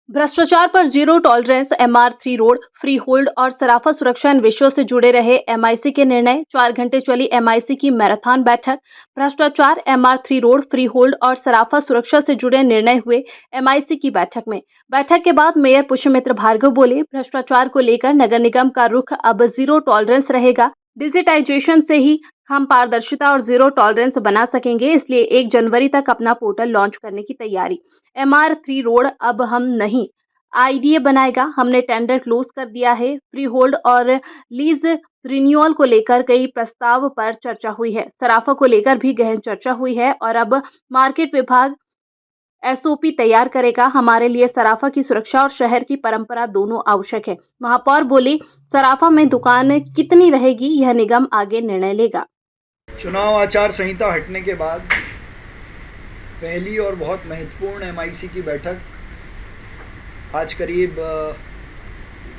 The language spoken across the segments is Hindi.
भ्रष्टाचार पर zero tolerance, MR3 road, free hold और सराफा सुरक्षा इन विषयों से जुड़े रहे MIC के निर्णय। 4 घंटे चली MIC की मैराथन बैठक। भ्रष्टाचार, MR3 रोड, फ्री होल्ड और सराफा सुरक्षा से जुड़े निर्णय हुए MIC की बैठक में। बैठक के बाद मेयर पुष्यमित्र भार्गव बोले, भ्रष्टाचार को लेकर नगर निगम का रुख अब जीरो टॉलरेंस रहेगा। डिजिटाइजेशन से ही हम पारदर्शिता और जीरो टॉलरेंस बना सकेंगे, इसलिए 1 जनवरी तक अपना पोर्टल लॉन्च करने की तैयारी। MR3 रोड अब हम नहीं, IDA बनाएगा। हमने टेंडर क्लोज कर दिया है। फ्री होल्ड और लीज रिन्यूअल को लेकर कई प्रस्ताव पर चर्चा हुई है। सराफा को लेकर भी गहन चर्चा हुई है और अब मार्केट विभाग SOP तैयार करेगा। हमारे लिए सराफा की सुरक्षा और शहर की परंपरा दोनों आवश्यक है। महापौर बोली, सराफा में दुकान कितनी रहेगी यह निगम आगे निर्णय लेगा। चुनाव आचार संहिता हटने के बाद पहली और बहुत महत्वपूर्ण MIC की बैठक आज करीब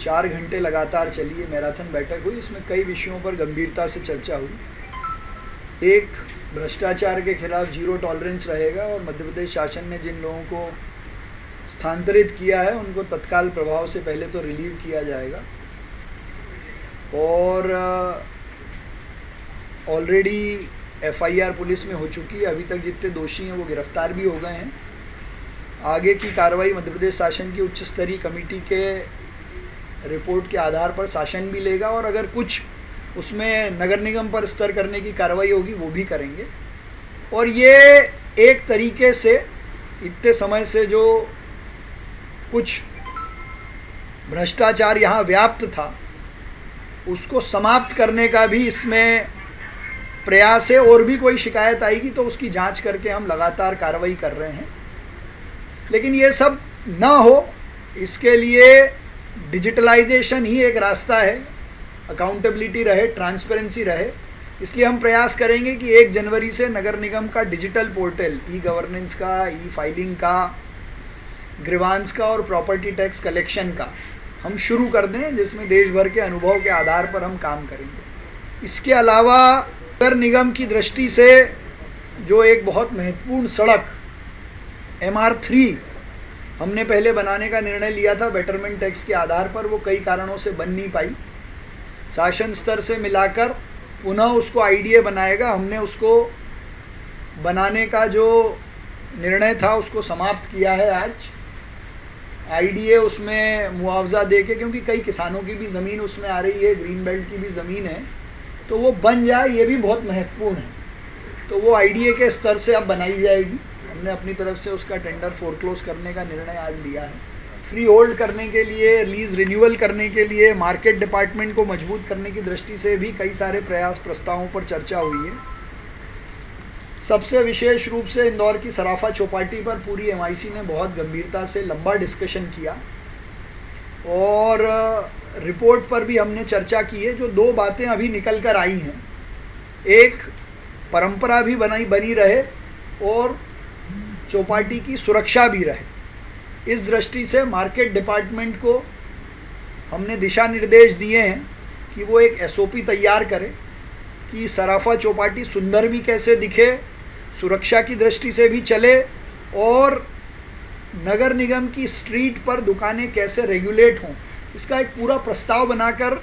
4 घंटे लगातार चली। ये मैराथन बैठक हुई। इसमें कई विषयों पर गंभीरता से चर्चा हुई। एक, भ्रष्टाचार के खिलाफ जीरो टॉलरेंस रहेगा और मध्य प्रदेश शासन ने जिन लोगों को स्थानांतरित किया है उनको तत्काल प्रभाव से पहले तो रिलीव किया जाएगा और ऑलरेडी FIR पुलिस में हो चुकी है। अभी तक जितने दोषी हैं वो गिरफ्तार भी हो गए हैं। आगे की कार्रवाई मध्य प्रदेश शासन की उच्च स्तरीय कमेटी के रिपोर्ट के आधार पर शासन भी लेगा और अगर कुछ उसमें नगर निगम पर स्तर करने की कार्रवाई होगी वो भी करेंगे। और ये एक तरीके से इतने समय से जो कुछ भ्रष्टाचार यहाँ व्याप्त था उसको समाप्त करने का भी इसमें प्रयास है। और भी कोई शिकायत आएगी तो उसकी जांच करके हम लगातार कार्रवाई कर रहे हैं। लेकिन ये सब ना हो इसके लिए डिजिटलाइजेशन ही एक रास्ता है, अकाउंटेबिलिटी रहे, ट्रांसपेरेंसी रहे। इसलिए हम प्रयास करेंगे कि 1 जनवरी से नगर निगम का डिजिटल पोर्टल ई-गवर्नेंस का, ई-फाइलिंग का, ग्रीवांस का और प्रॉपर्टी टैक्स कलेक्शन का हम शुरू कर दें, जिसमें देश भर के अनुभव के आधार पर हम काम करेंगे। इसके अलावा नगर निगम की दृष्टि से जो एक बहुत महत्वपूर्ण सड़क MR3 हमने पहले बनाने का निर्णय लिया था बेटरमेंट टैक्स के आधार पर, वो कई कारणों से बन नहीं पाई। शासन स्तर से मिलाकर पुनः उसको IDA बनाएगा। हमने उसको बनाने का जो निर्णय था उसको समाप्त किया है आज। IDA उसमें मुआवजा दे के, क्योंकि कई किसानों की भी ज़मीन उसमें आ रही है, ग्रीन बेल्ट की भी ज़मीन है, तो वो बन जाए ये भी बहुत महत्वपूर्ण है। तो वो IDA के स्तर से अब बनाई जाएगी। हमने अपनी तरफ से उसका टेंडर फोरक्लोज करने का निर्णय आज लिया है। फ्री होल्ड करने के लिए, लीज रिन्यूअल करने के लिए, मार्केट डिपार्टमेंट को मजबूत करने की दृष्टि से भी कई सारे प्रयास प्रस्तावों पर चर्चा हुई है। सबसे विशेष रूप से इंदौर की सराफा चौपाटी पर पूरी MIC ने बहुत गंभीरता से लंबा डिस्कशन किया और रिपोर्ट पर भी हमने चर्चा की है। जो 2 बातें अभी निकल कर आई हैं, एक, परंपरा भी बनी रहे और चौपाटी की सुरक्षा भी रहे। इस दृष्टि से मार्केट डिपार्टमेंट को हमने दिशा निर्देश दिए हैं कि वो एक SOP तैयार करे कि सराफा चौपाटी सुंदर भी कैसे दिखे, सुरक्षा की दृष्टि से भी चले और नगर निगम की स्ट्रीट पर दुकानें कैसे रेगुलेट हों, इसका एक पूरा प्रस्ताव बनाकर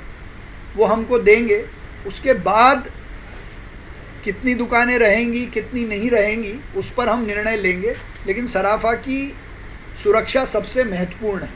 वो हमको देंगे। उसके बाद कितनी दुकानें रहेंगी, कितनी नहीं रहेंगी, उस पर हम निर्णय लेंगे। लेकिन सराफा की सुरक्षा सबसे महत्वपूर्ण है।